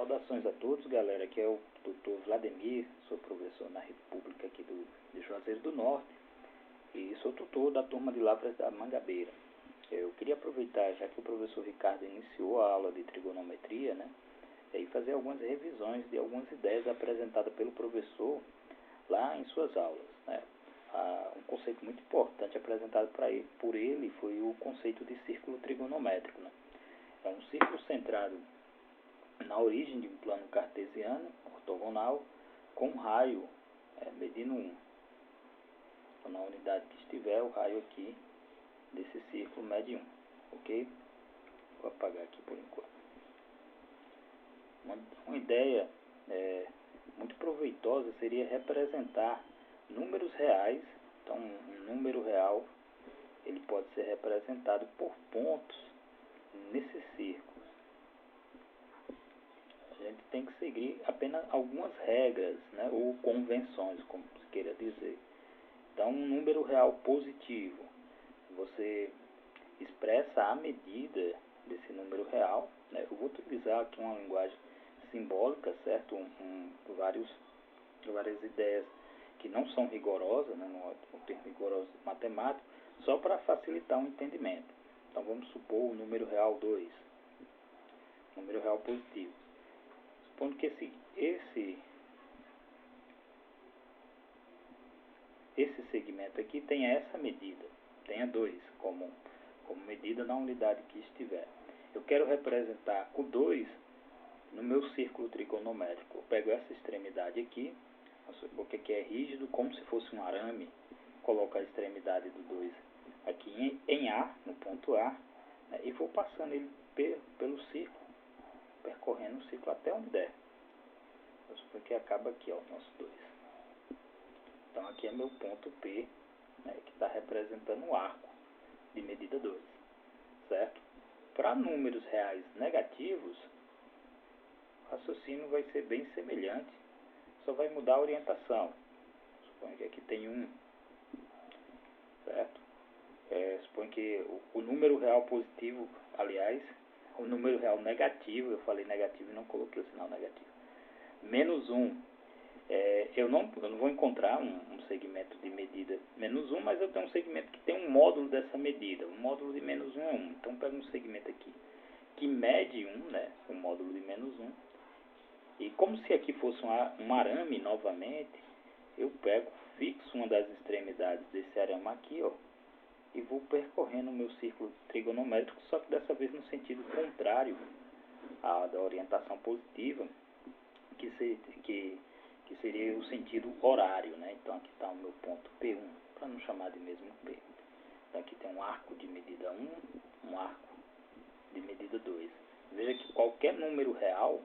Saudações a todos, galera. Aqui é o Dr. Vladimir, sou professor na rede pública aqui de Juazeiro do Norte e sou tutor da turma de Lavras da Mangabeira. Eu queria aproveitar, já que o professor Ricardo iniciou a aula de trigonometria, né, e fazer algumas revisões de algumas ideias apresentadas pelo professor lá em suas aulas, né. Um conceito muito importante apresentado por ele foi o conceito de círculo trigonométrico, né. É um círculo centrado na origem de um plano cartesiano ortogonal com um raio medindo 1. Então, na unidade que estiver, o raio aqui desse círculo mede 1, ok? Vou apagar aqui por enquanto. Uma ideia muito proveitosa seria representar números reais. Então, um número real ele pode ser representado por pontos nesse círculo. A gente tem que seguir apenas algumas regras, né, ou convenções, como se queira dizer. Então, um número real positivo, você expressa a medida desse número real, né. Eu vou utilizar aqui uma linguagem simbólica, certo? Várias ideias que não são rigorosas, né, não é um termo rigoroso matemático, só para facilitar o entendimento. Então, vamos supor o número real 2, número real positivo. Supondo que esse segmento aqui tenha essa medida, tenha 2 como medida na unidade que estiver. Eu quero representar o 2 no meu círculo trigonométrico. Eu pego essa extremidade aqui, porque aqui é rígido, como se fosse um arame, coloco a extremidade do 2 aqui em A, no ponto A, né, e vou passando ele pelo círculo, percorrendo o círculo até onde der. Porque acaba aqui, ó, o nosso 2. Então aqui é meu ponto P, né, que está representando um arco de medida 2, certo? Para números reais negativos, o raciocínio vai ser bem semelhante, só vai mudar a orientação. Suponho que aqui tem 1, certo? Suponho que o número real positivo, aliás, o número real negativo, eu falei negativo e não coloquei o sinal negativo, menos 1, eu não vou encontrar um segmento de medida menos 1, mas eu tenho um segmento que tem um módulo dessa medida. O módulo de menos 1 é 1. Então, eu pego um segmento aqui que mede 1, né, o módulo de menos 1. E como se aqui fosse um arame novamente, eu pego, fixo uma das extremidades desse arame aqui, ó, e vou percorrendo o meu círculo trigonométrico, só que dessa vez no sentido contrário à da orientação positiva, que seria o sentido horário, né? Então aqui está o meu ponto P1, para não chamar de mesmo P. Então aqui tem um arco de medida 1, um arco de medida 2. Veja que qualquer número real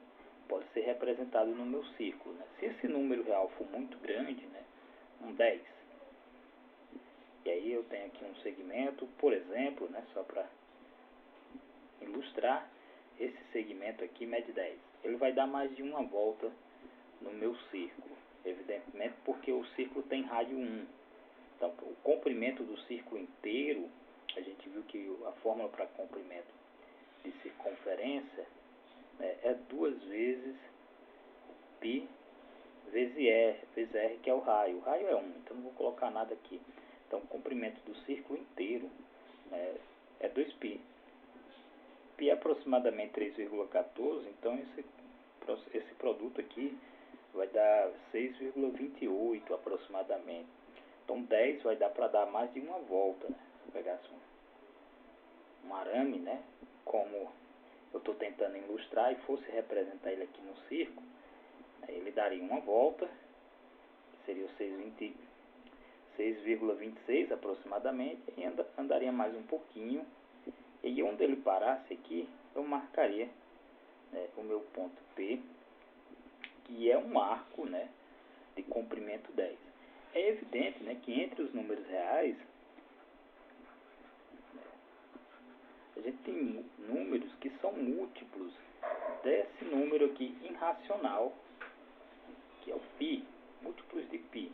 pode ser representado no meu círculo, né? Se esse número real for muito grande, né, um 10, e aí eu tenho aqui um segmento, por exemplo, né, só para ilustrar, esse segmento aqui mede 10. Ele vai dar mais de uma volta no meu círculo, evidentemente porque o círculo tem raio 1. Então, o comprimento do círculo inteiro, a gente viu que a fórmula para comprimento de circunferência, né, é 2 vezes π vezes R, que é o raio. O raio é 1, então não vou colocar nada aqui. Então, o comprimento do círculo inteiro, né, é 2π. Π é aproximadamente 3,14, então esse produto aqui vai dar 6,28 aproximadamente. Então 10 vai dar para dar mais de uma volta, né? Se eu pegasse um arame, né, como eu estou tentando ilustrar, e fosse representar ele aqui no círculo, né, ele daria uma volta, que seria o 6,26 aproximadamente, e andaria mais um pouquinho, e onde ele parasse aqui, eu marcaria, né, o meu ponto P, que é um arco, né, de comprimento 10. É evidente, né, que entre os números reais, a gente tem números que são múltiplos desse número aqui irracional, que é o π, múltiplos de π.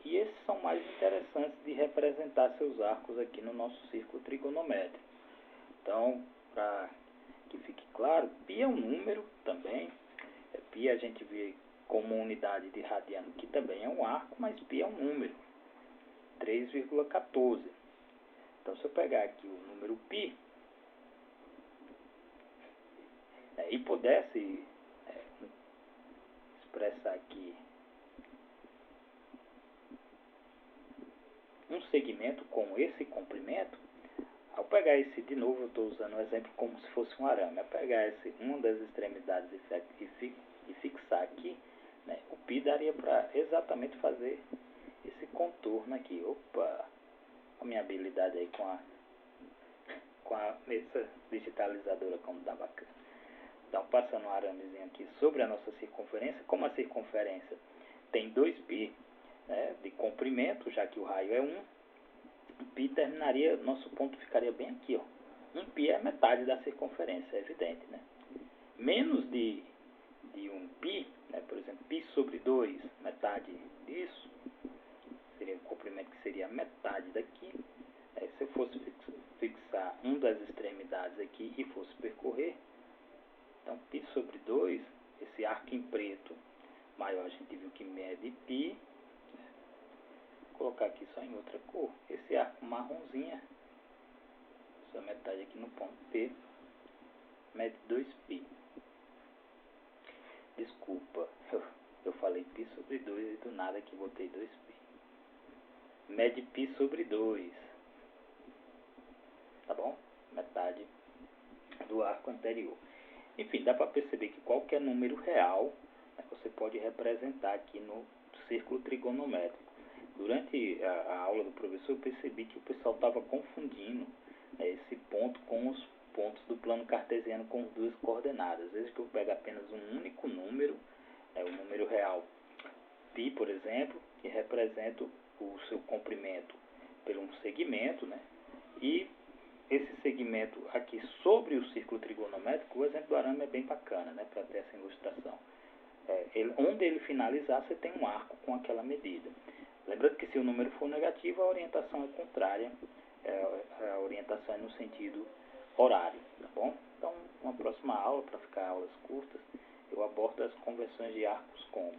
E esses são mais interessantes de representar seus arcos aqui no nosso círculo trigonométrico. Então, para que fique claro, π é um número também. Π a gente vê como unidade de radiano, que também é um arco, mas π é um número, 3,14. Então, se eu pegar aqui o número π, e pudesse expressar aqui um segmento com esse comprimento, ao pegar esse, de novo, eu estou usando um exemplo como se fosse um arame, ao pegar uma das extremidades e fixar aqui, né, o π daria para exatamente fazer esse contorno aqui. Opa! A minha habilidade aí com a mesa digitalizadora, como tá bacana. Então, passando um aramezinho aqui sobre a nossa circunferência, como a circunferência tem 2π, né, de comprimento, já que o raio é 1, o π terminaria, nosso ponto ficaria bem aqui, ó. 1π é metade da circunferência, é evidente, né? Menos de 1π, né, por exemplo, π sobre 2, metade disso, seria um comprimento que seria metade daqui. Se eu fosse fixar uma das extremidades aqui e fosse percorrer, então π sobre 2, esse arco em preto maior, a gente viu que mede π. Vou colocar aqui só em outra cor. Esse arco marronzinha, essa metade aqui no ponto P, mede 2π. Desculpa, eu falei π sobre 2 e do nada aqui botei 2π. Mede π sobre 2. Tá bom? Metade do arco anterior. Enfim, dá para perceber que qualquer número real, né, você pode representar aqui no círculo trigonométrico. Durante a aula do professor, eu percebi que o pessoal estava confundindo, né, esse ponto com os pontos do plano cartesiano com as duas coordenadas. Às vezes que eu pego apenas um único número, o número real π, por exemplo, que representa o seu comprimento por um segmento, né, e esse segmento aqui sobre o círculo trigonométrico, o exemplo do arame é bem bacana, né, para ter essa ilustração. Onde ele finalizar, você tem um arco com aquela medida. Lembrando que se o número for negativo, a orientação é contrária, a orientação é no sentido horário, tá bom? Então, uma próxima aula, para ficar aulas curtas, eu abordo as conversões de arcos como